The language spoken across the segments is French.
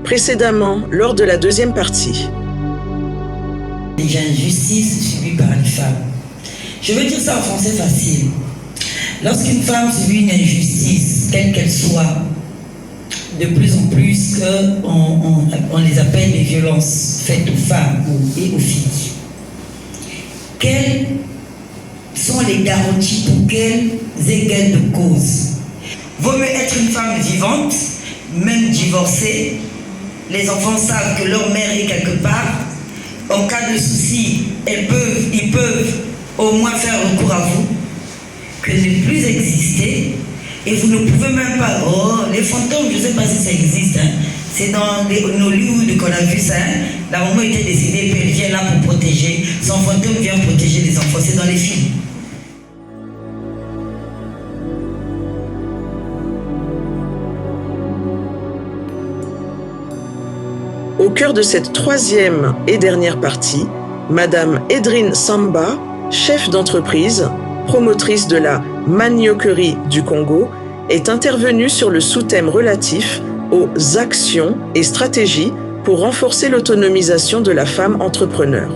Précédemment, lors de la deuxième partie. Les injustices subies par les femmes. Je veux dire ça en français facile. Lorsqu'une femme subit une injustice, quelle qu'elle soit, de plus en plus on les appelle les violences faites aux femmes et aux filles. Quelles sont les garanties pour qu'elles aient gain de cause? Vaut mieux être une femme vivante, même divorcée. Les enfants savent que leur mère est quelque part. En cas de souci, ils peuvent au moins faire recours à vous, que ne plus exister. Et vous ne pouvez même pas... Oh, les fantômes, je ne sais pas si ça existe. Hein. C'est dans nos Hollywood qu'on a vu ça. Hein. La maman était décédée, puis elle vient là pour protéger. Son fantôme vient protéger les enfants. C'est dans les films. Au cœur de cette troisième et dernière partie, Madame Edrine Samba, chef d'entreprise, promotrice de la manioquerie du Congo, est intervenue sur le sous-thème relatif aux actions et stratégies pour renforcer l'autonomisation de la femme entrepreneur.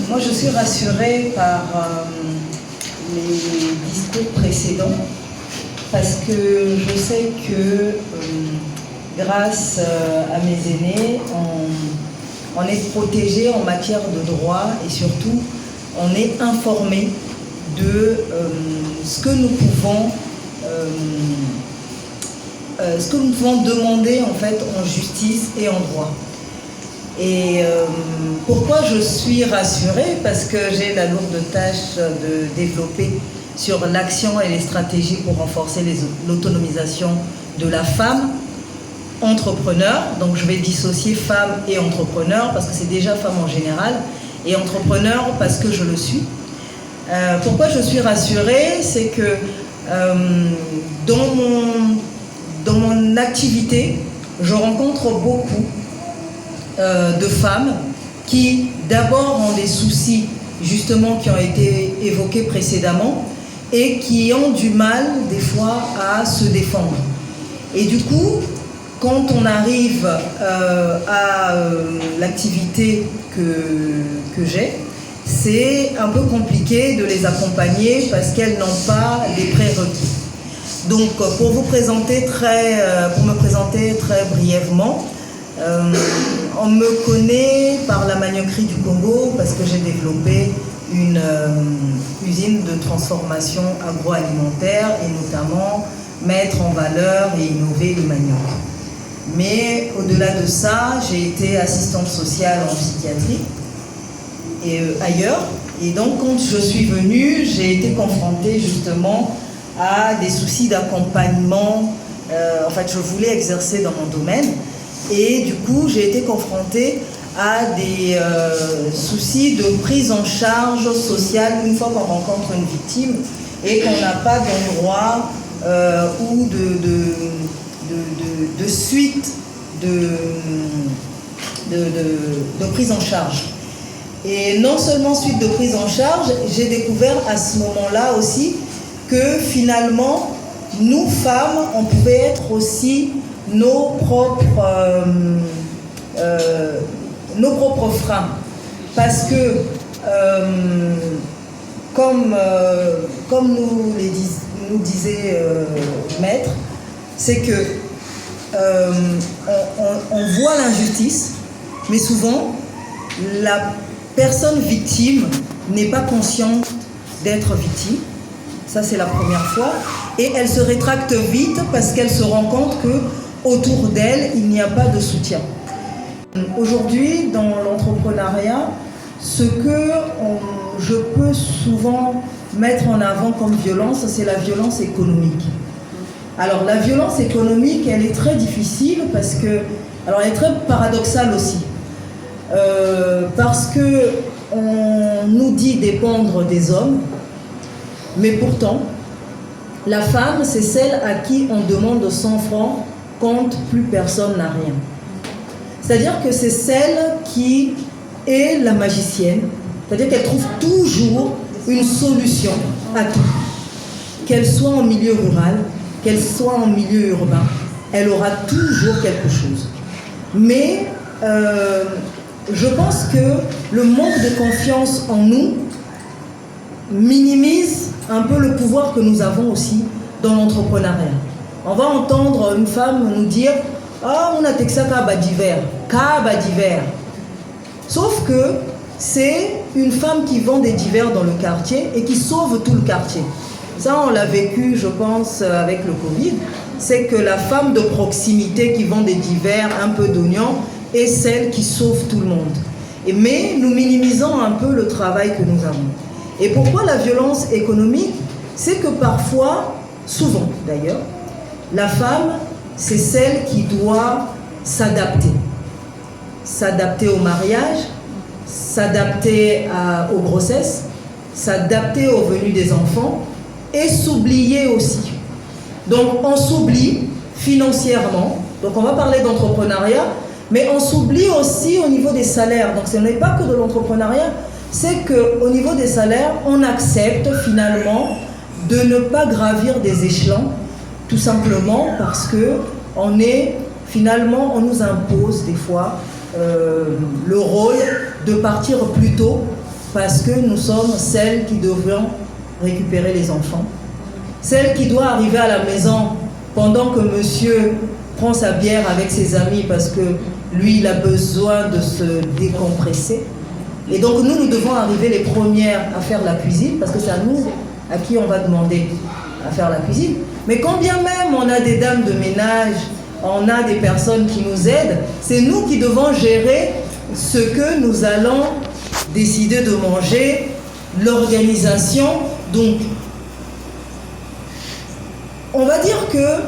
Moi, je suis rassurée par les discours précédents parce que je sais que grâce à mes aînés, on est protégé en matière de droit et surtout on est informé de ce que nous pouvons demander en fait en justice et en droit. Et pourquoi je suis rassurée? Parce que j'ai la lourde tâche de développer sur l'action et les stratégies pour renforcer l'autonomisation de la femme entrepreneur. Donc je vais dissocier femme et entrepreneur parce que c'est déjà femme en général et entrepreneur parce que je le suis. Pourquoi je suis rassurée? C'est que dans mon activité, je rencontre beaucoup de femmes qui d'abord ont des soucis justement qui ont été évoqués précédemment et qui ont du mal des fois à se défendre. Et du coup, quand on arrive à l'activité que j'ai, c'est un peu compliqué de les accompagner parce qu'elles n'ont pas les prérequis. Donc, pour me présenter très brièvement, on me connaît par la manioquerie du Congo parce que j'ai développé une usine de transformation agroalimentaire et notamment mettre en valeur et innover le manioc. Mais au-delà de ça, j'ai été assistante sociale en psychiatrie et ailleurs. Et donc, quand je suis venue, j'ai été confrontée justement à des soucis d'accompagnement. En fait, je voulais exercer dans mon domaine. Et du coup, j'ai été confrontée à des soucis de prise en charge sociale une fois qu'on rencontre une victime et qu'on n'a pas d'endroit ou de suite de prise en charge. Et non seulement suite de prise en charge, j'ai découvert à ce moment-là aussi que finalement, nous femmes, on pouvait être aussi nos propres freins. Parce que, comme nous disait Maître, c'est que on voit l'injustice, mais souvent, la personne victime n'est pas consciente d'être victime. Ça, c'est la première fois. Et elle se rétracte vite parce qu'elle se rend compte que autour d'elle, il n'y a pas de soutien. Aujourd'hui, dans l'entrepreneuriat, ce que je peux souvent mettre en avant comme violence, c'est la violence économique. Alors, la violence économique, elle est très difficile parce que... Alors, elle est très paradoxale aussi. Parce qu'on nous dit dépendre des hommes, mais pourtant, la femme, c'est celle à qui on demande 100 francs quand plus personne n'a rien. C'est-à-dire que c'est celle qui est la magicienne, c'est-à-dire qu'elle trouve toujours une solution à tout. Qu'elle soit en milieu rural, qu'elle soit en milieu urbain, elle aura toujours quelque chose. Mais je pense que le manque de confiance en nous minimise un peu le pouvoir que nous avons aussi dans l'entrepreneuriat. On va entendre une femme nous dire « Ah, on a texte Kaba d'hiver. » Sauf que c'est une femme qui vend des divers dans le quartier et qui sauve tout le quartier. Ça, on l'a vécu, je pense, avec le Covid. C'est que la femme de proximité qui vend des divers, un peu d'oignons, est celle qui sauve tout le monde. Mais nous minimisons un peu le travail que nous avons. Et pourquoi la violence économique? C'est que parfois, souvent d'ailleurs, la femme, c'est celle qui doit s'adapter. S'adapter au mariage, s'adapter aux grossesses, s'adapter aux venues des enfants et s'oublier aussi. Donc on s'oublie financièrement, donc on va parler d'entrepreneuriat, mais on s'oublie aussi au niveau des salaires. Donc ce n'est pas que de l'entrepreneuriat, c'est qu'au niveau des salaires, on accepte finalement de ne pas gravir des échelons, tout simplement parce que on nous impose des fois le rôle de partir plus tôt parce que nous sommes celles qui devons récupérer les enfants, celle qui doit arriver à la maison pendant que monsieur prend sa bière avec ses amis parce que lui il a besoin de se décompresser. Et donc nous devons arriver les premières à faire la cuisine parce que c'est à nous à qui on va demander à faire la cuisine. Mais quand bien même on a des dames de ménage, on a des personnes qui nous aident, c'est nous qui devons gérer ce que nous allons décider de manger, l'organisation. Donc, on va dire que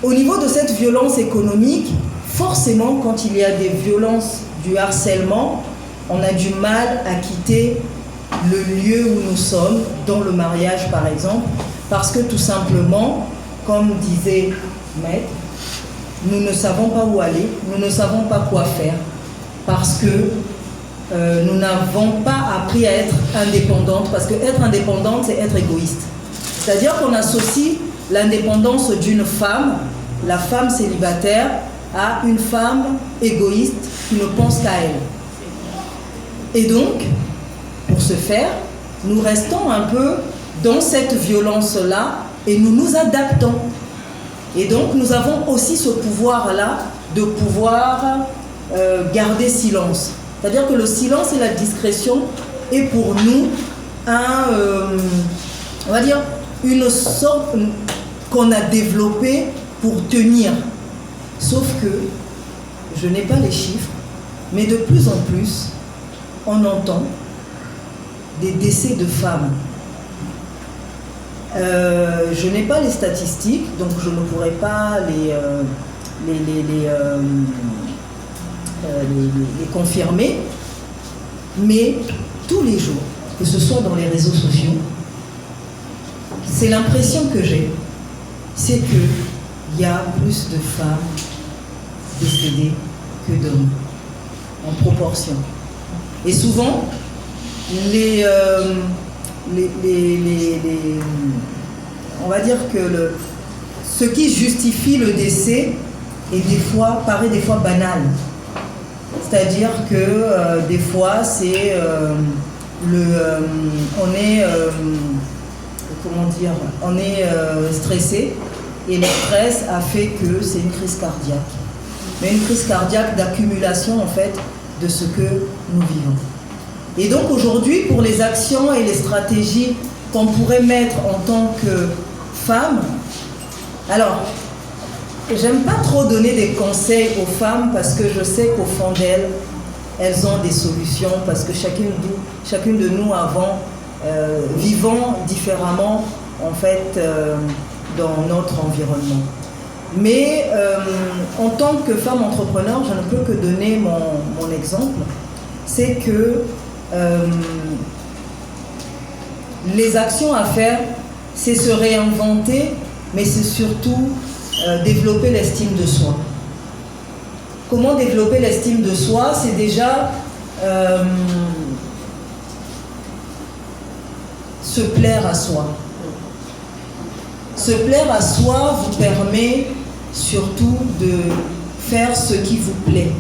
au niveau de cette violence économique, forcément, quand il y a des violences, du harcèlement, on a du mal à quitter le lieu où nous sommes, dans le mariage par exemple, parce que tout simplement, comme disait Maître, nous ne savons pas où aller, nous ne savons pas quoi faire, parce que nous n'avons pas appris à être indépendante, parce que être indépendante, c'est être égoïste. C'est-à-dire qu'on associe l'indépendance d'une femme, la femme célibataire, à une femme égoïste qui ne pense qu'à elle. Et donc, pour ce faire, nous restons un peu dans cette violence-là et nous nous adaptons. Et donc, nous avons aussi ce pouvoir-là de pouvoir garder silence. C'est-à-dire que le silence et la discrétion est pour nous on va dire, une sorte qu'on a développée pour tenir. Sauf que, je n'ai pas les chiffres, mais de plus en plus, on entend des décès de femmes. Je n'ai pas les statistiques, donc je ne pourrais pas les confirmer, mais tous les jours, que ce soit dans les réseaux sociaux, c'est l'impression que j'ai, c'est qu'il y a plus de femmes décédées que d'hommes, en proportion. Et souvent, on va dire que ce qui justifie le décès paraît des fois banal. C'est-à-dire que des fois, c'est on est stressé et le stress a fait que c'est une crise cardiaque. Mais une crise cardiaque d'accumulation en fait de ce que nous vivons. Et donc aujourd'hui, pour les actions et les stratégies qu'on pourrait mettre en tant que femme, alors, j'aime pas trop donner des conseils aux femmes parce que je sais qu'au fond d'elles, elles ont des solutions parce que chacune de nous vivons différemment en fait dans notre environnement. Mais en tant que femme entrepreneur, je ne peux que donner mon exemple. C'est que les actions à faire, c'est se réinventer, mais c'est surtout développer l'estime de soi. Comment développer l'estime de soi? C'est déjà se plaire à soi. Se plaire à soi vous permet surtout de faire ce qui vous plaît,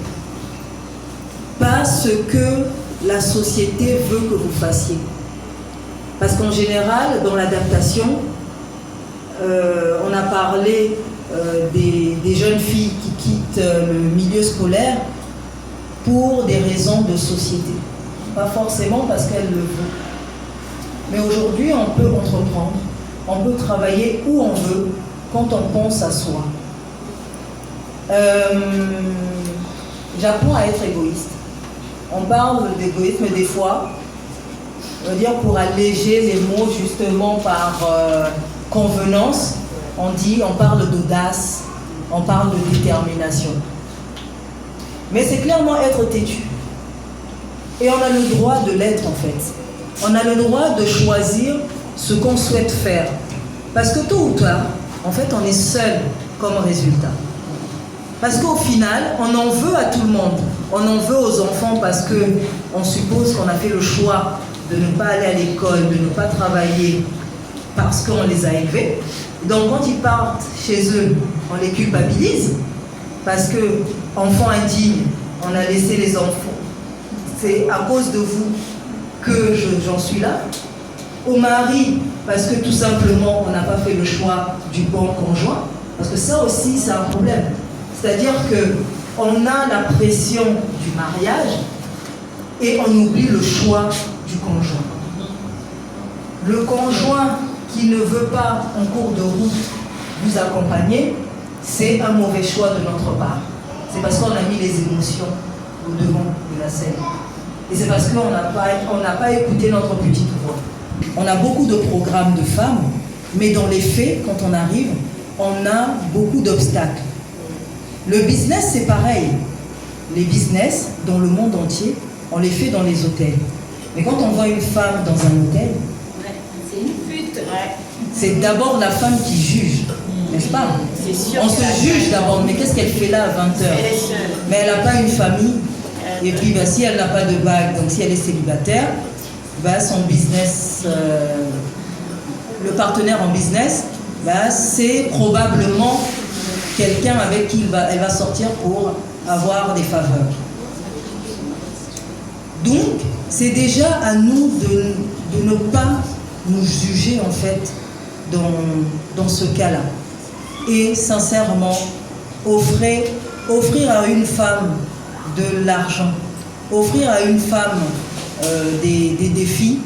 pas ce que la société veut que vous fassiez. Parce qu'en général, dans l'adaptation, on a parlé des jeunes filles qui quittent le milieu scolaire pour des raisons de société. Pas forcément parce qu'elles le veulent. Mais aujourd'hui, on peut entreprendre, on peut travailler où on veut quand on pense à soi. J'apprends à être égoïste. On parle d'égoïsme des fois, on va dire pour alléger les mots justement par convenance, on parle d'audace, on parle de détermination. Mais c'est clairement être têtu. Et on a le droit de l'être en fait. On a le droit de choisir ce qu'on souhaite faire. Parce que tôt ou tard, en fait, on est seul comme résultat. Parce qu'au final, on en veut à tout le monde. On en veut aux enfants parce qu'on suppose qu'on a fait le choix de ne pas aller à l'école, de ne pas travailler parce qu'on les a élevés. Donc quand ils partent chez eux, on les culpabilise parce que, enfants indignes, on a laissé les enfants. C'est à cause de vous que j'en suis là. Au mari, parce que tout simplement, on n'a pas fait le choix du bon conjoint. Parce que ça aussi, c'est un problème. C'est-à-dire qu'on a la pression du mariage et on oublie le choix du conjoint. Le conjoint qui ne veut pas, en cours de route, vous accompagner, c'est un mauvais choix de notre part. C'est parce qu'on a mis les émotions au devant de la scène. Et c'est parce qu'on n'a pas écouté notre petite voix. On a beaucoup de programmes de femmes, mais dans les faits, quand on arrive, on a beaucoup d'obstacles. Le business, c'est pareil. Les business, dans le monde entier, on les fait dans les hôtels. Mais quand on voit une femme dans un hôtel, c'est une pute. C'est d'abord la femme qui juge, n'est-ce pas? On se juge d'abord, mais qu'est-ce qu'elle fait là à 20h? Mais elle n'a pas une famille. Et puis si elle n'a pas de bague, donc si elle est célibataire, son business, le partenaire en business, c'est probablement quelqu'un avec qui elle va sortir pour avoir des faveurs. Donc, c'est déjà à nous de ne pas nous juger en fait dans ce cas-là. Et sincèrement, offrir à une femme de l'argent, offrir à une femme des défis,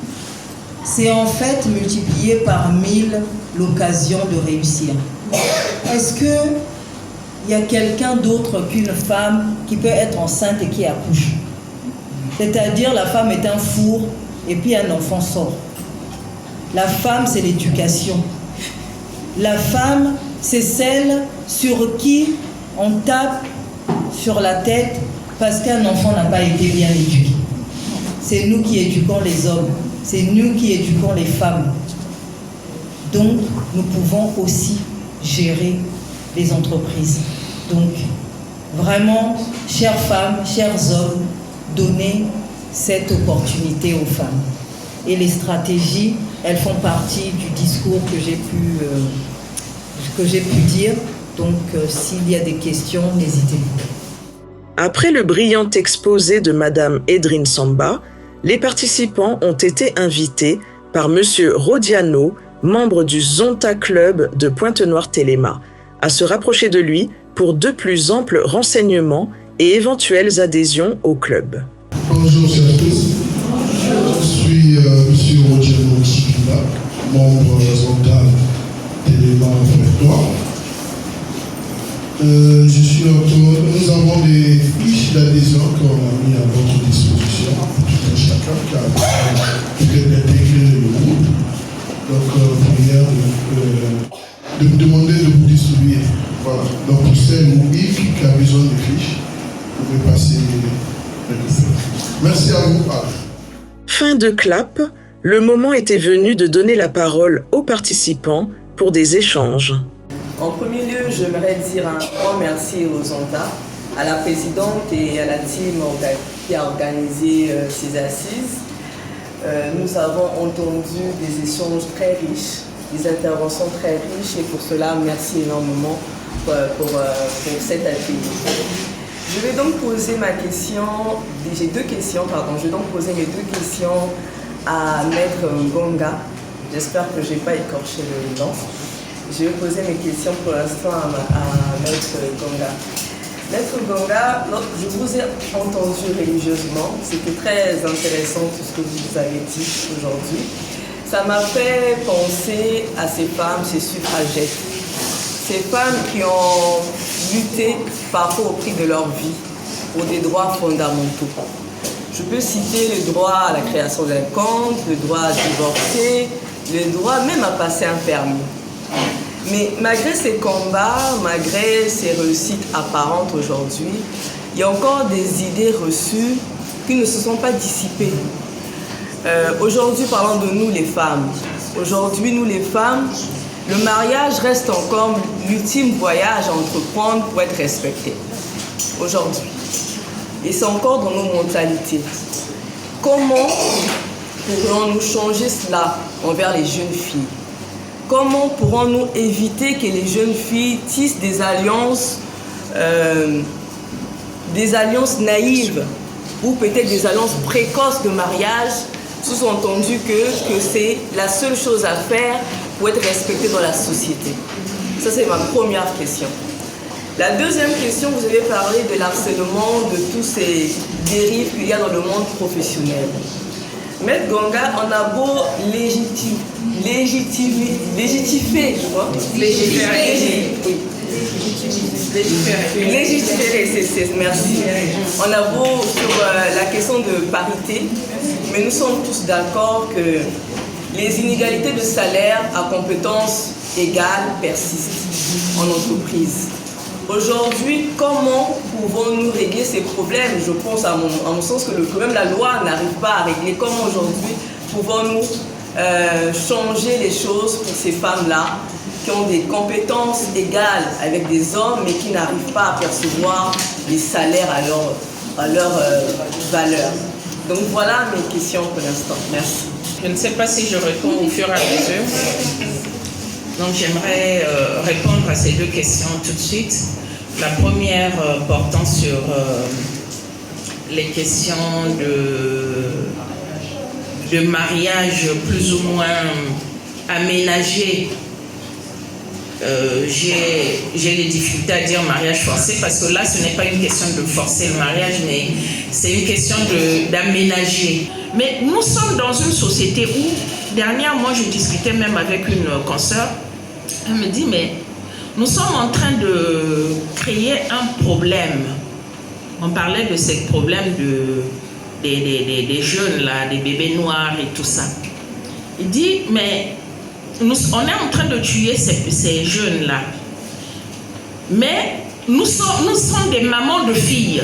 c'est en fait multiplier par 1000 l'occasion de réussir. Est-ce qu'il y a quelqu'un d'autre qu'une femme qui peut être enceinte et qui accouche? C'est-à-dire la femme est un four et puis un enfant sort. La femme, c'est l'éducation. La femme, c'est celle sur qui on tape sur la tête parce qu'un enfant n'a pas été bien éduqué. C'est nous qui éduquons les hommes, c'est nous qui éduquons les femmes. Donc, nous pouvons aussi gérer les entreprises. Donc, vraiment, chères femmes, chers hommes, donnez cette opportunité aux femmes. Et les stratégies, elles font partie du discours que j'ai pu dire. Donc, s'il y a des questions, n'hésitez pas. Après le brillant exposé de Madame Edrine Samba, les participants ont été invités par Monsieur Rodiano, membre du Zonta Club de Pointe-Noire-Téléma, à se rapprocher de lui pour de plus amples renseignements et éventuelles adhésions au club. Bonjour à tous. Je suis Monsieur Rodiano Chikila, membre Zonta Téléma Pointe-Noire. Nous avons des fiches d'adhésion qu'on a mis à votre disposition pour tout un chacun qui a peut-être intégré le groupe. Donc, prière de me demander de vous distribuer. Voilà. Donc, pour celle ou qui a besoin de fiches, vous pouvez passer le feu. Merci à vous. Fin de clap, le moment était venu de donner la parole aux participants pour des échanges. En premier lieu, j'aimerais dire un grand merci aux Zonta, à la présidente et à la team qui a organisé ces assises. Nous avons entendu des échanges très riches des interventions très riches et pour cela, merci énormément pour cet atelier. Je vais donc poser ma question, j'ai deux questions, pardon, je vais donc poser mes deux questions à Maître Ngonga. J'espère que je n'ai pas écorché le nom. Je vais poser mes questions pour l'instant à Maître Ngonga. Maître Ngonga, je vous ai entendu religieusement, c'était très intéressant tout ce que vous avez dit aujourd'hui. Ça m'a fait penser à ces femmes, ces suffragettes, ces femmes qui ont lutté parfois au prix de leur vie pour des droits fondamentaux. Je peux citer le droit à la création d'un compte, le droit à divorcer, le droit même à passer un permis. Mais malgré ces combats, malgré ces réussites apparentes aujourd'hui, il y a encore des idées reçues qui ne se sont pas dissipées. Aujourd'hui, parlons de nous les femmes. Aujourd'hui, nous les femmes, le mariage reste encore l'ultime voyage à entreprendre pour être respecté. Aujourd'hui. Et c'est encore dans nos mentalités. Comment pourrons-nous changer cela envers les jeunes filles? Comment pourrons-nous éviter que les jeunes filles tissent des alliances naïves ou peut-être des alliances précoces de mariage, sous-entendu que c'est la seule chose à faire pour être respecté dans la société? Ça, c'est ma première question. La deuxième question, vous avez parlé de l'harcèlement, de tous ces dérives qu'il y a dans le monde professionnel. Maître Ngonga, on a beau légiférer, merci. On a beau sur la question de parité, mais nous sommes tous d'accord que les inégalités de salaire à compétences égales persistent en entreprise. Aujourd'hui, comment pouvons-nous régler ces problèmes? Je pense à mon sens que même la loi n'arrive pas à régler. Comment aujourd'hui pouvons-nous changer les choses pour ces femmes-là qui ont des compétences égales avec des hommes mais qui n'arrivent pas à percevoir les salaires à leur valeur? Donc voilà mes questions pour l'instant. Merci. Je ne sais pas si je réponds au fur et à mesure. Donc j'aimerais répondre à ces deux questions tout de suite. La première portant sur les questions de mariage plus ou moins aménagé. J'ai des difficultés à dire mariage forcé parce que là ce n'est pas une question de forcer le mariage, mais c'est une question d'aménager. Mais nous sommes dans une société où, dernièrement je discutais même avec une consoeur, elle me dit mais nous sommes en train de créer un problème. On parlait de ce problème des jeunes là, des bébés noirs et tout ça. Il dit mais on est en train de tuer ces jeunes-là. Mais nous sommes des mamans de filles.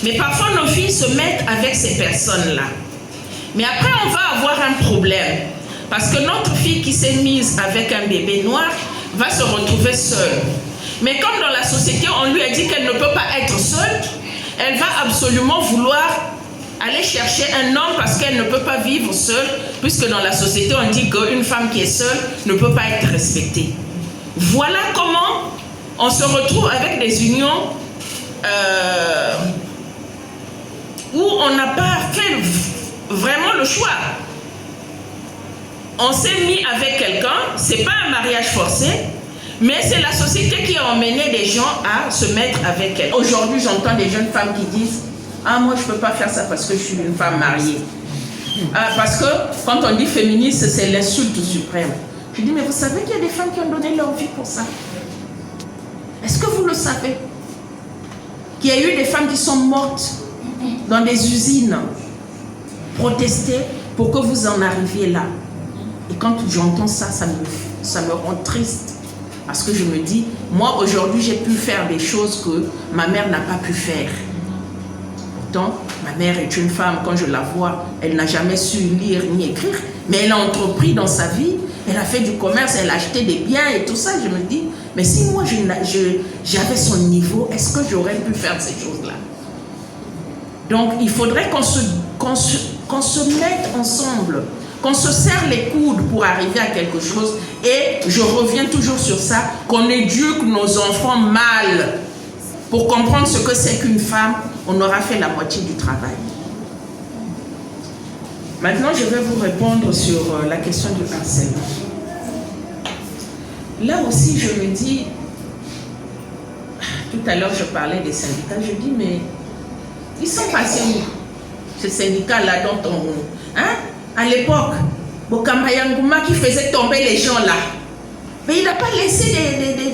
Mais parfois, nos filles se mettent avec ces personnes-là. Mais après, on va avoir un problème. Parce que notre fille qui s'est mise avec un bébé noir va se retrouver seule. Mais comme dans la société, on lui a dit qu'elle ne peut pas être seule, elle va absolument vouloir aller chercher un homme parce qu'elle ne peut pas vivre seule, puisque dans la société, on dit qu'une femme qui est seule ne peut pas être respectée. Voilà comment on se retrouve avec des unions où on n'a pas fait vraiment le choix. On s'est mis avec quelqu'un, c'est pas un mariage forcé, mais c'est la société qui a emmené des gens à se mettre avec elle. Aujourd'hui, j'entends des jeunes femmes qui disent « Ah, moi, je ne peux pas faire ça parce que je suis une femme mariée. » Parce que quand on dit féministe, c'est l'insulte suprême. Je dis « Mais vous savez qu'il y a des femmes qui ont donné leur vie pour ça? Est-ce que vous le savez? Qu'il y a eu des femmes qui sont mortes dans des usines, protester pour que vous en arriviez là. » Et quand j'entends ça, ça me rend triste. Parce que je me dis, moi aujourd'hui, j'ai pu faire des choses que ma mère n'a pas pu faire. Pourtant, ma mère est une femme, quand je la vois, elle n'a jamais su lire ni écrire, mais elle a entrepris dans sa vie, elle a fait du commerce, elle a acheté des biens et tout ça. Je me dis, mais si moi j'avais son niveau, est-ce que j'aurais pu faire ces choses-là? Donc, il faudrait qu'on se mette ensemble qu'on se serre les coudes pour arriver à quelque chose. Et je reviens toujours sur ça, qu'on éduque nos enfants mal pour comprendre ce que c'est qu'une femme. On aura fait la moitié du travail. Maintenant, je vais vous répondre sur la question du harcèlement. Là aussi, je me dis, tout à l'heure, je parlais des syndicats, je dis, mais ils sont passés où, ces syndicats-là dont on... Hein? À l'époque, Bokamba Yangouma qui faisait tomber les gens là. Mais il n'a pas laissé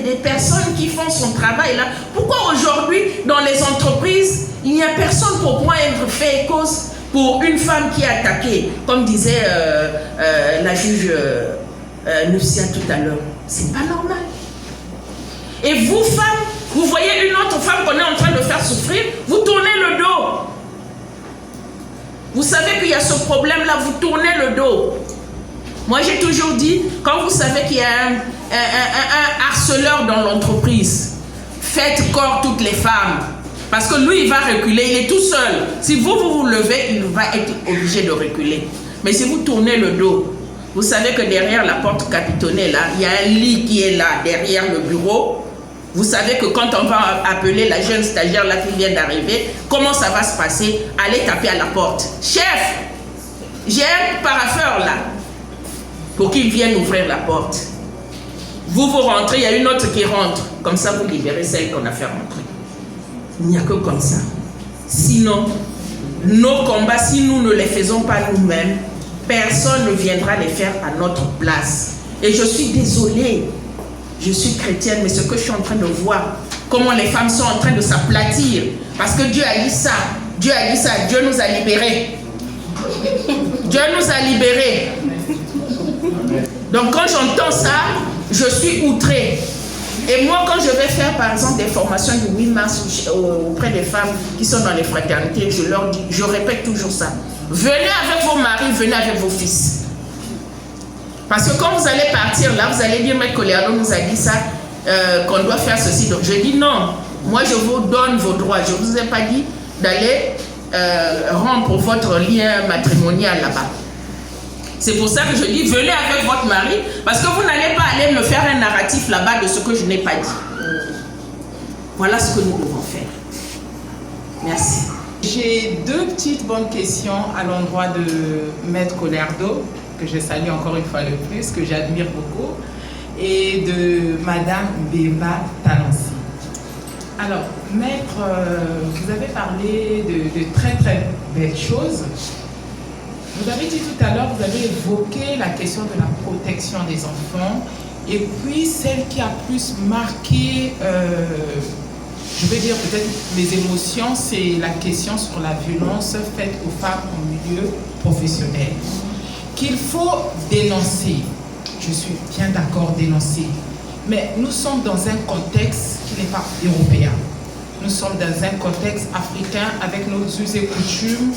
des personnes qui font son travail là. Pourquoi aujourd'hui, dans les entreprises, il n'y a personne pour pouvoir être fait cause pour une femme qui est attaquée, comme disait la juge Nufsia tout à l'heure? C'est pas normal. Et vous, femmes, vous voyez une autre femme qu'on est en train de faire souffrir, vous tournez le dos. Vous savez qu'il y a ce problème-là, vous tournez le dos. Moi, j'ai toujours dit, quand vous savez qu'il y a un harceleur dans l'entreprise, faites corps toutes les femmes. Parce que lui, il va reculer, il est tout seul. Si vous levez, il va être obligé de reculer. Mais si vous tournez le dos, vous savez que derrière la porte capitonnée, là, il y a un lit qui est là, derrière le bureau. Vous savez que quand on va appeler la jeune stagiaire là qui vient d'arriver, comment ça va se passer? Allez taper à la porte. Chef, j'ai un paraffeur là, pour qu'il vienne ouvrir la porte. Vous rentrez, il y a une autre qui rentre. Comme ça, vous libérez celle qu'on a fait rentrer. Il n'y a que comme ça. Sinon, nos combats, si nous ne les faisons pas nous-mêmes, personne ne viendra les faire à notre place. Et je suis désolée, je suis chrétienne, mais ce que je suis en train de voir, comment les femmes sont en train de s'aplatir, parce que Dieu a dit ça, Dieu a dit ça, Dieu nous a libérés. Dieu nous a libérés. Donc quand j'entends ça, je suis outrée. Et moi, quand je vais faire par exemple des formations du 8 mars auprès des femmes qui sont dans les fraternités, je leur dis, je répète toujours ça. Venez avec vos maris, venez avec vos fils. Parce que quand vous allez partir là, vous allez dire, Maître Coléado nous a dit ça, qu'on doit faire ceci. Donc je dis non, moi je vous donne vos droits. Je ne vous ai pas dit d'aller rompre votre lien matrimonial là-bas. C'est pour ça que je dis, venez avec votre mari, parce que vous n'allez pas aller me faire un narratif là-bas de ce que je n'ai pas dit. Voilà ce que nous devons faire. Merci. J'ai deux petites bonnes questions à l'endroit de Maître Coléado, que je salue encore une fois le plus, que j'admire beaucoup, et de Madame Bemba Talansi. Alors, Maître, vous avez parlé de très très belles choses. Vous avez dit tout à l'heure, vous avez évoqué la question de la protection des enfants, et puis celle qui a plus marqué, je vais dire peut-être les émotions, c'est la question sur la violence faite aux femmes en milieu professionnel. Qu'il faut dénoncer, je suis bien d'accord, dénoncer, mais nous sommes dans un contexte qui n'est pas européen. Nous sommes dans un contexte africain avec nos us et coutumes,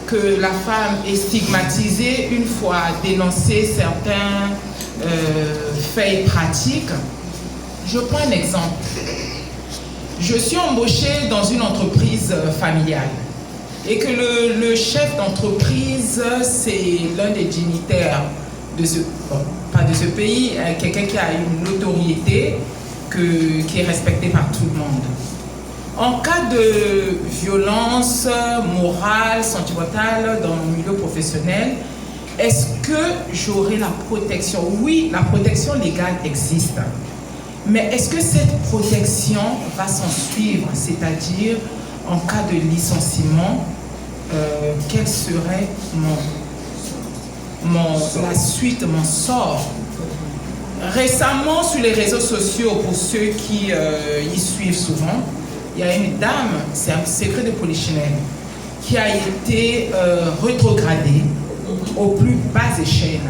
que la femme est stigmatisée une fois dénoncé certains faits pratiques. Je prends un exemple. Je suis embauchée dans une entreprise familiale et que le chef d'entreprise, c'est l'un des dignitaires de ce, pas de ce pays, quelqu'un qui a une notoriété qui est respectée par tout le monde. En cas de violence morale, sentimentale dans mon milieu professionnel, est-ce que j'aurai la protection? Oui, la protection légale existe. Mais est-ce que cette protection va s'en suivre? C'est-à-dire, en cas de licenciement, quel serait la suite, mon sort? Récemment, sur les réseaux sociaux, pour ceux qui y suivent souvent, il y a une dame, c'est un secret de polichinelle, qui a été rétrogradée aux plus basses échelles.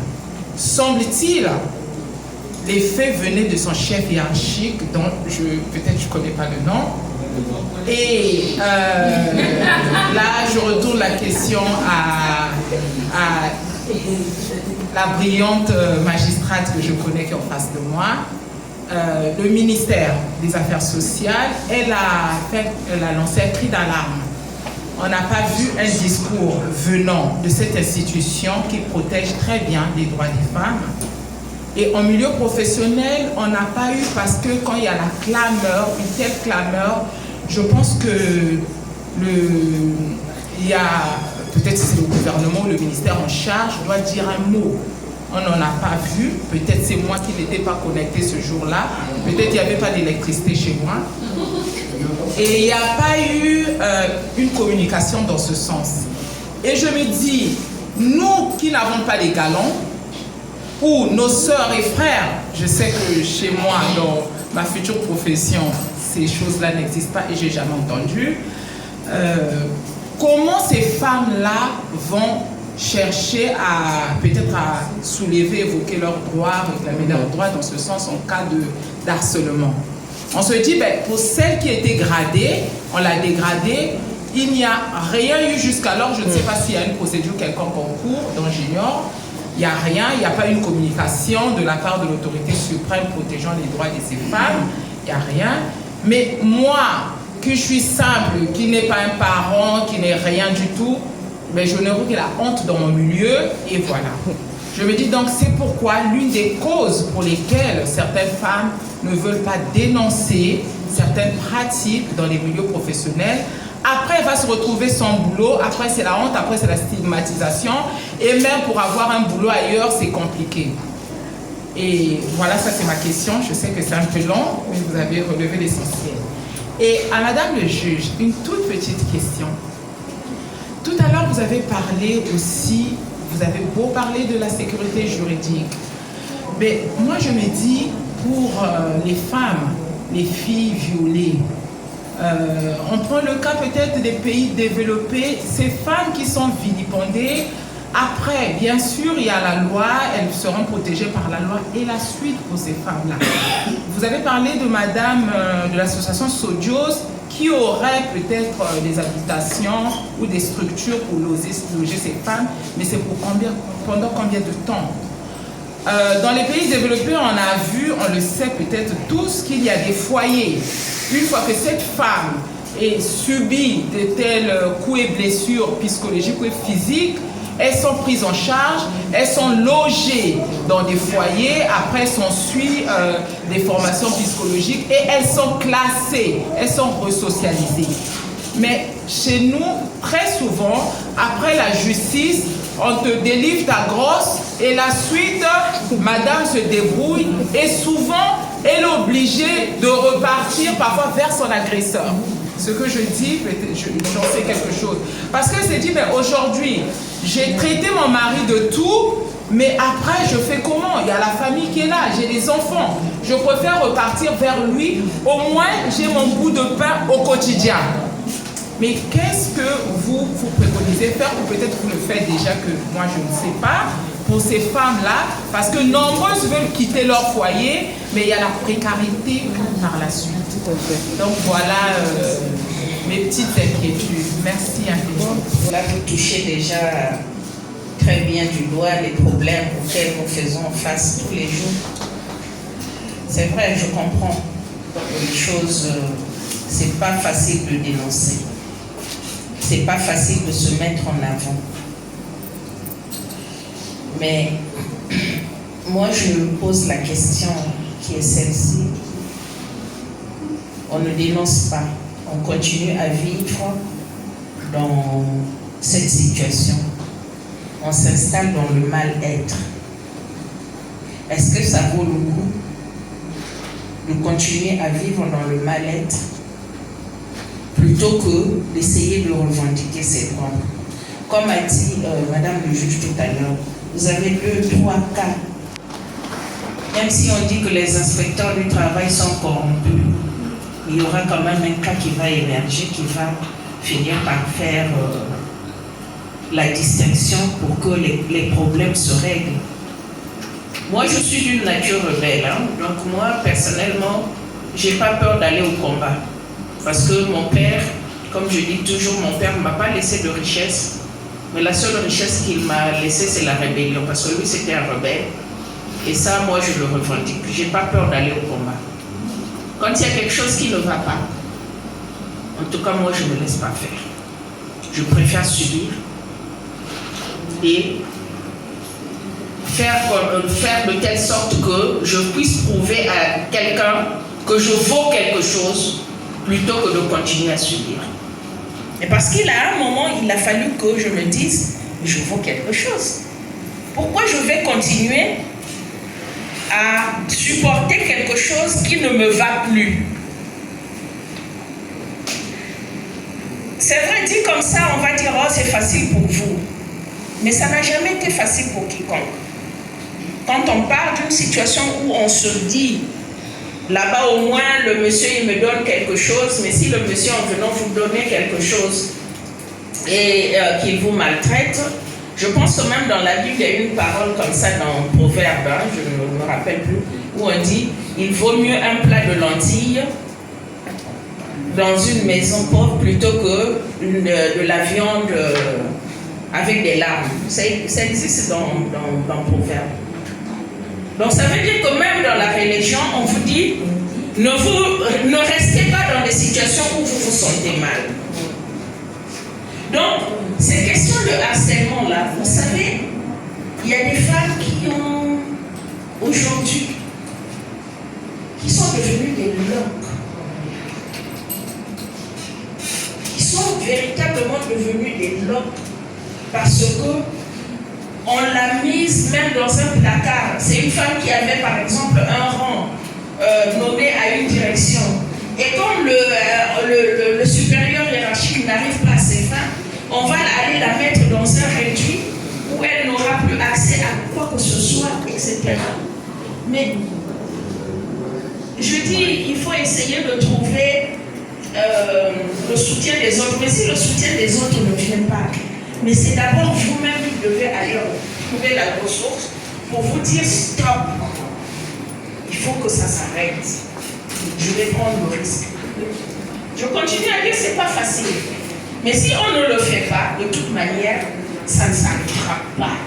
Semble-t-il, les faits venaient de son chef hiérarchique, dont peut-être je ne connais pas le nom. Et là, je retourne la question à la brillante magistrate que je connais qui est en face de moi. Le ministère des Affaires sociales, elle a lancé un cri d'alarme on n'a pas vu un discours venant de cette institution qui protège très bien les droits des femmes. Et en milieu professionnel, on n'a pas eu, parce que quand il y a la clameur, une telle clameur, je pense que il y a, peut-être c'est le gouvernement ou le ministère en charge, doit dire un mot. On n'en a pas vu, peut-être c'est moi qui n'étais pas connectée ce jour-là, peut-être il n'y avait pas d'électricité chez moi. Et il n'y a pas eu une communication dans ce sens. Et je me dis, nous qui n'avons pas les galons, ou nos sœurs et frères, je sais que chez moi, dans ma future profession, ces choses-là n'existent pas et je n'ai jamais entendu, comment ces femmes-là vont chercher à peut-être à soulever, évoquer leurs droits, réclamer leurs droits dans ce sens en cas de harcèlement. On se dit, ben, pour celle qui était gradée, on l'a dégradée, il n'y a rien eu jusqu'alors, je ne sais pas s'il y a une procédure quelconque en cours, dont j'ignore, il n'y a rien, il n'y a pas une communication de la part de l'autorité suprême protégeant les droits de ces femmes, il n'y a rien. Mais moi, que je suis simple, qui n'ai pas un parent, qui n'ai rien du tout, mais je ne vois que la honte dans mon milieu, et voilà. Je me dis donc, c'est pourquoi l'une des causes pour lesquelles certaines femmes ne veulent pas dénoncer certaines pratiques dans les milieux professionnels, après elle va se retrouver sans boulot, après c'est la honte, après c'est la stigmatisation, et même pour avoir un boulot ailleurs, c'est compliqué. Et voilà, ça c'est ma question, je sais que c'est un peu long, mais vous avez relevé l'essentiel. Et à Madame le juge, une toute petite question. Tout à l'heure, vous avez parlé aussi, vous avez beau parler de la sécurité juridique, mais moi je me dis, pour les femmes, les filles violées, on prend le cas peut-être des pays développés, ces femmes qui sont vilipendées, après, bien sûr, il y a la loi, elles seront protégées par la loi, et la suite pour ces femmes-là. Vous avez parlé de madame de l'association Sodios, qui aurait peut-être des habitations ou des structures pour loger ces femmes, mais c'est pour pendant combien de temps? Dans les pays développés, on a vu, on le sait peut-être tous, qu'il y a des foyers. Une fois que cette femme ait subi de tels coups et blessures psychologiques ou physiques, elles sont prises en charge, elles sont logées dans des foyers, après s'ensuit des formations psychologiques et elles sont classées, elles sont resocialisées. Mais chez nous, très souvent, après la justice, on te délivre ta grosse et la suite, madame se débrouille et souvent, elle est obligée de repartir parfois vers son agresseur. Ce que je dis, j'en sais quelque chose. Parce que c'est dit, mais aujourd'hui, j'ai traité mon mari de tout, mais après, je fais comment? Il y a la famille qui est là, j'ai des enfants. Je préfère repartir vers lui. Au moins, j'ai mon bout de pain au quotidien. Mais qu'est-ce que vous préconisez faire, ou peut-être vous le faites déjà, que moi je ne sais pas, pour ces femmes-là, parce que nombreuses veulent quitter leur foyer, mais il y a la précarité par la suite. Donc voilà mes petites inquiétudes. Merci infiniment. Là, vous touchez déjà très bien du doigt les problèmes auxquels nous faisons face tous les jours. C'est vrai, je comprends que les choses, c'est pas facile de dénoncer. C'est pas facile de se mettre en avant. Mais moi, je me pose la question qui est celle-ci. On ne dénonce pas. On continue à vivre dans cette situation. On s'installe dans le mal-être. Est-ce que ça vaut le coup de continuer à vivre dans le mal-être plutôt que d'essayer de revendiquer ses droits? Comme a dit Madame le juge tout à l'heure, vous avez 2-3 cas. Même si on dit que les inspecteurs du travail sont corrompus, il y aura quand même un cas qui va émerger, qui va finir par faire la distinction pour que les problèmes se règlent. Moi, je suis d'une nature rebelle, hein? Donc moi, personnellement, j'ai pas peur d'aller au combat. Parce que mon père, comme je dis toujours, mon père ne m'a pas laissé de richesse, mais la seule richesse qu'il m'a laissée, c'est la rébellion, parce que lui, c'était un rebelle. Et ça, moi, je le revendique. J'ai pas peur d'aller au combat. Quand il y a quelque chose qui ne va pas, en tout cas, moi, je ne me laisse pas faire. je préfère subir et faire de telle sorte que je puisse prouver à quelqu'un que je vaux quelque chose plutôt que de continuer à subir. Et parce qu'il a un moment, il a fallu que je me dise, je vaux quelque chose. Pourquoi je vais continuer à supporter quelque chose qui ne me va plus? C'est vrai, dit comme ça, on va dire, oh, c'est facile pour vous. Mais ça n'a jamais été facile pour quiconque. Quand on parle d'une situation où on se dit, là-bas au moins le monsieur il me donne quelque chose, mais si le monsieur en venant vous donner quelque chose et qu'il vous maltraite, je pense que même dans la Bible il y a une parole comme ça dans Proverbe, hein, je ne me rappelle plus, où on dit, il vaut mieux un plat de lentilles dans une maison pauvre plutôt que de la viande avec des larmes. Ça existe dans Proverbe. Donc ça veut dire que même dans la religion, on vous dit, ne restez pas dans des situations où vous vous sentez mal. Donc, ces questions de harcèlement-là, vous savez, il y a des femmes qui ont, aujourd'hui, qui sont devenues des loques, qui sont véritablement devenues des loques, parce que on l'a mise même dans un placard. C'est une femme qui avait par exemple un rang nommé à une direction. Et comme le supérieur hiérarchique n'arrive pas à ses fins, on va aller la mettre dans un réduit où elle n'aura plus accès à quoi que ce soit, etc. Mais je dis, il faut essayer de trouver le soutien des autres. Mais si le soutien des autres ne vient pas, mais c'est d'abord vous-même qui devez aller trouver la ressource pour vous dire stop. Il faut que ça s'arrête. Je vais prendre le risque. Je continue à dire que ce n'est pas facile. Mais si on ne le fait pas, de toute manière, ça ne s'arrêtera pas.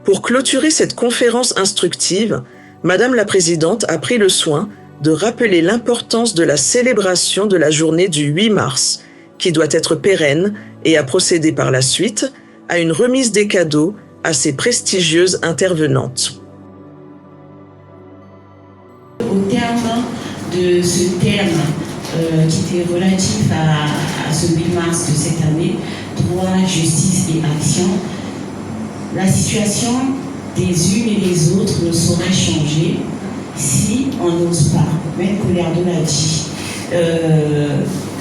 Pour clôturer cette conférence instructive, Madame la Présidente a pris le soin de rappeler l'importance de la célébration de la journée du 8 mars, qui doit être pérenne et a procédé par la suite à une remise des cadeaux à ces prestigieuses intervenantes. Au terme de ce terme qui était relatif à ce 8 mars de cette année, droit, justice et action, la situation des unes et des autres ne saurait changer si on n'ose pas. Maître Colerdo l'a dit.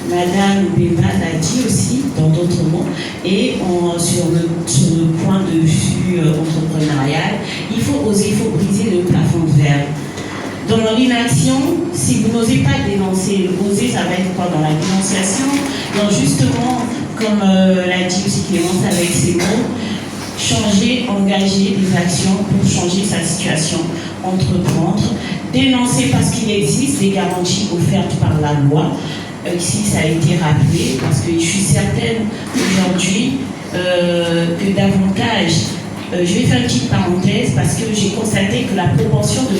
Madame Béba l'a dit aussi, dans d'autres mots, et sur le point de vue entrepreneurial, il faut oser, il faut briser le plafond de verre. Dans l'inaction, si vous n'osez pas dénoncer, oser, ça va être quoi? Dans la dénonciation, dans justement, comme l'a dit aussi Clémence avec ses mots, changer, engager des actions pour changer sa situation, entreprendre, dénoncer parce qu'il existe des garanties offertes par la loi. Ici, ça a été rappelé, parce que je suis certaine aujourd'hui que davantage, je vais faire une petite parenthèse, parce que j'ai constaté que la proportion de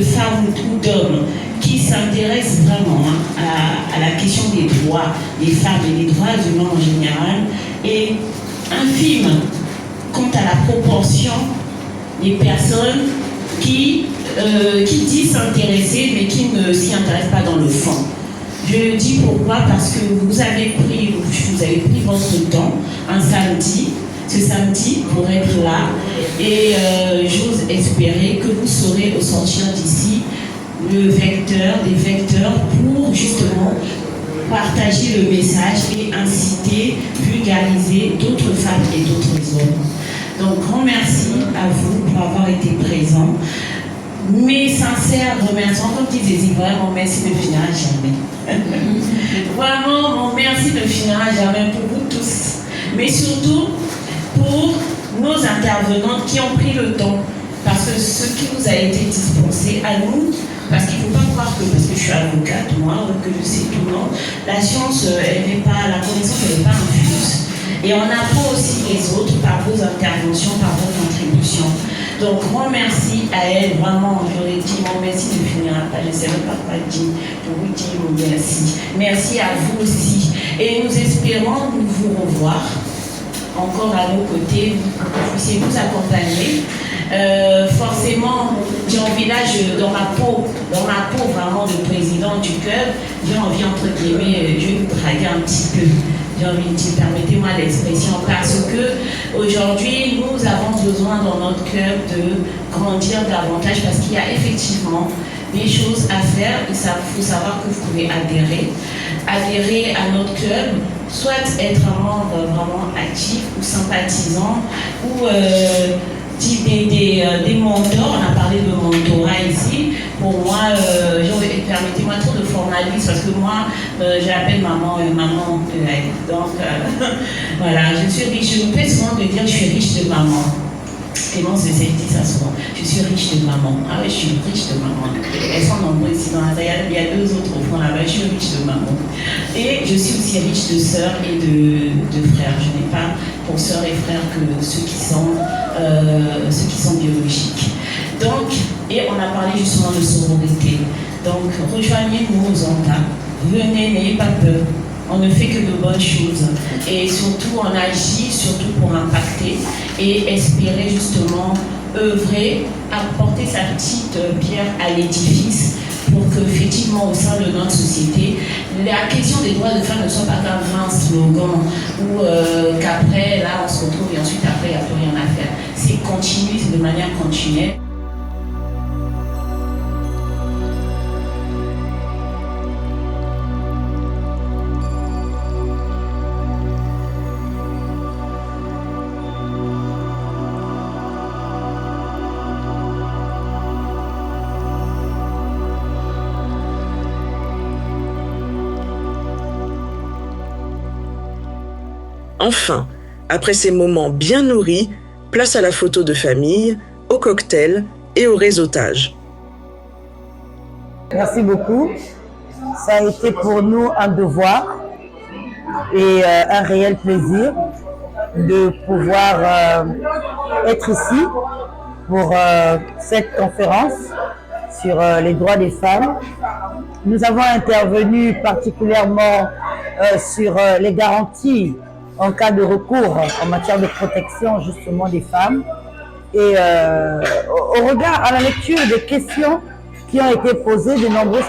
femmes ou d'hommes qui s'intéressent vraiment à la question des droits des femmes et des droits humains en général est infime quant à la proportion des personnes qui disent s'intéresser mais qui ne s'y intéressent pas dans le fond. Je le dis pourquoi? Parce que vous avez pris votre temps un samedi, ce samedi pour être là, et j'ose espérer que vous saurez au sortir d'ici des vecteurs pour justement partager le message et inciter, vulgariser d'autres femmes et d'autres hommes. Donc grand merci à vous pour avoir été présents. Mes sincères remerciements, comme disent les Ivoiriens, mon merci ne finira jamais. Vraiment, mon merci ne finira jamais pour vous tous. Mais surtout pour nos intervenantes qui ont pris le temps. Parce que ce qui nous a été dispensé à nous, parce qu'il ne faut pas croire que, parce que je suis avocate, moi, que je sais tout le monde, la science, la connaissance, elle n'est pas infuse. Et on apprend aussi les autres par vos interventions, par vos contributions. Donc, grand merci à elle, vraiment, j'aurais dit mon merci ne finira pas, je ne sais même pas quoi dire, je vous dis mon merci. Merci à vous aussi. Et nous espérons vous revoir encore à nos côtés, que vous puissiez nous accompagner. Forcément, j'ai envie là, dans ma peau vraiment de président du club, j'ai envie entre guillemets, je vais vous draguer un petit peu. J'ai envie de dire, permettez-moi l'expression, parce que aujourd'hui, nous avons besoin dans notre club de grandir davantage, parce qu'il y a effectivement des choses à faire, et ça, il faut savoir que vous pouvez adhérer à notre club, soit être un membre vraiment actif ou sympathisant, ou des mentors. On a parlé de mentorat ici. Pour moi, permettez-moi trop de formalisme, parce que moi, j'appelle maman donc voilà, je suis riche. Je me peux souvent de dire je suis riche de maman. Clémence dit ça souvent. Je suis riche de maman. Ah oui, je suis riche de maman. Elles sont nombreuses ici dans la salle. Il y a 2 autres au fond là-bas. Je suis riche de maman. Et je suis aussi riche de sœurs et de frères. Je n'ai pas pour sœurs et frères que ceux qui sont biologiques. Donc, et on a parlé justement de sororité. Donc, rejoignez-nous aux Zonta. Venez, n'ayez pas peur. On ne fait que de bonnes choses. Et surtout, on agit surtout pour impacter et espérer justement œuvrer, apporter sa petite pierre à l'édifice pour que, effectivement, au sein de notre société, la question des droits de femmes ne soit pas qu'un slogan ou qu'après, là, on se retrouve et ensuite, après, il n'y a plus rien à faire. C'est continu, c'est de manière continuelle. Enfin, après ces moments bien nourris, place à la photo de famille, au cocktail et au réseautage. Merci beaucoup. Ça a été pour nous un devoir et un réel plaisir de pouvoir être ici pour cette conférence sur les droits des femmes. Nous avons intervenu particulièrement sur les garanties en cas de recours en matière de protection justement des femmes. Et au regard, à la lecture des questions qui ont été posées, de nombreuses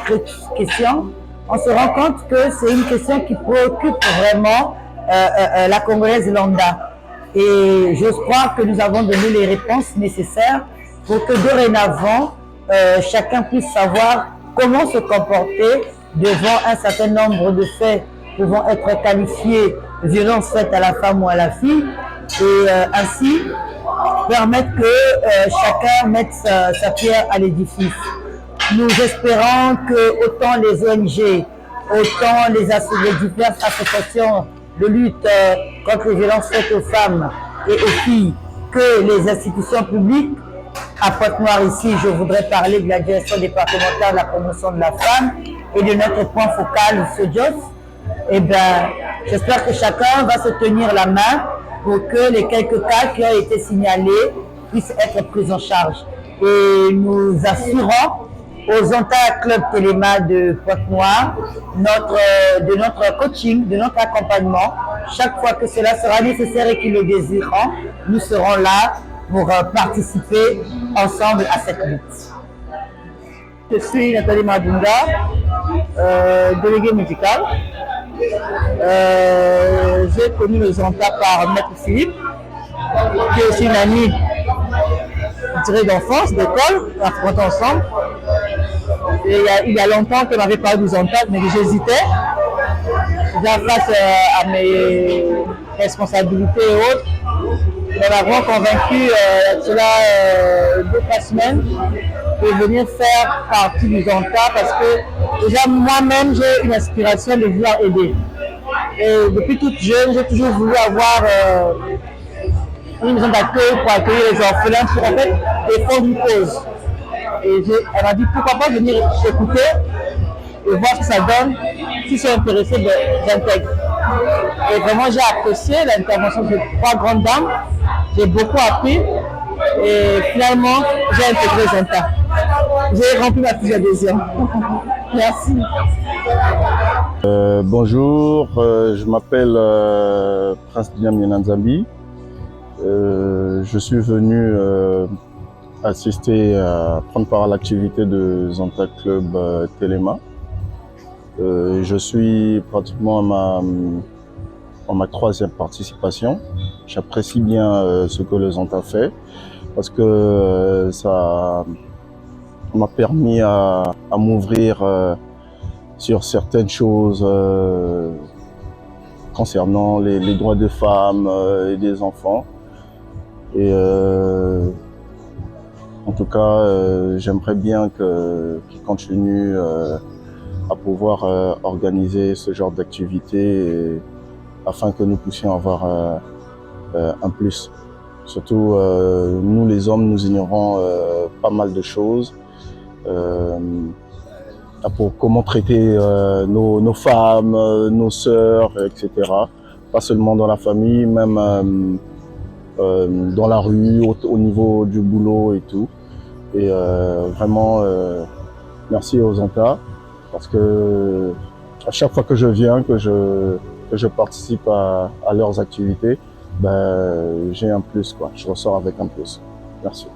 questions, on se rend compte que c'est une question qui préoccupe vraiment la Congolaise lambda. Et j'ose croire que nous avons donné les réponses nécessaires pour que dorénavant, chacun puisse savoir comment se comporter devant un certain nombre de faits pouvant être qualifiés de violences faites à la femme ou à la fille, et ainsi permettre que chacun mette sa pierre à l'édifice. Nous espérons que autant les ONG, autant les diverses associations de lutte contre les violences faites aux femmes et aux filles, que les institutions publiques, à Pointe-Noire ici, je voudrais parler de la direction départementale de la promotion de la femme et de notre point focal, SODIOS. Eh bien, j'espère que chacun va se tenir la main pour que les quelques cas qui ont été signalés puissent être pris en charge. Et nous assurons aux Zonta Club Téléma de Pointe-Noire de notre coaching, de notre accompagnement. Chaque fois que cela sera nécessaire et qu'ils le désireront, nous serons là pour participer ensemble à cette lutte. Je suis Nathalie Madunga, déléguée médicale. J'ai connu le Zonta par Maître Philippe, qui est aussi une amie d'enfance, d'école, on a fréquenté ensemble. Et il y a longtemps qu'elle m'avait parlé du Zonta, mais j'hésitais. Déjà face à mes responsabilités et autres, elle m'a vraiment convaincu, cela 2-3 semaines, de venir faire partie du Zonta parce que déjà moi-même j'ai une aspiration de vouloir aider. Et depuis toute jeune, j'ai toujours voulu avoir une maison d'accueil pour accueillir les orphelins, pour en fait défendre une cause. Et elle m'a dit pourquoi pas venir écouter et voir ce que ça donne. Si c'est intéressé, j'intègre. Et vraiment j'ai apprécié l'intervention de 3 grandes dames. J'ai beaucoup appris Et finalement, j'ai intégré Zonta. J'ai rempli ma fiche d'adhésion. Merci. Bonjour, je m'appelle Prince Diam Nyanzambi. Je suis venu prendre part à l'activité de Zonta Club Téléma. Je suis pratiquement en ma 3e participation. J'apprécie bien ce que le Zonta fait parce que ça m'a permis à m'ouvrir sur certaines choses concernant les droits des femmes et des enfants. Et en tout cas, j'aimerais bien qu'ils continuent à pouvoir organiser ce genre d'activité afin que nous puissions avoir un plus. Surtout, nous les hommes, nous ignorons pas mal de choses. Pour comment traiter nos femmes, nos sœurs, etc. Pas seulement dans la famille, même dans la rue, au niveau du boulot et tout. Et vraiment, merci aux Zonta, parce que à chaque fois que je viens, que je participe à leurs activités, ben, j'ai un plus, quoi. Je ressors avec un plus. Merci.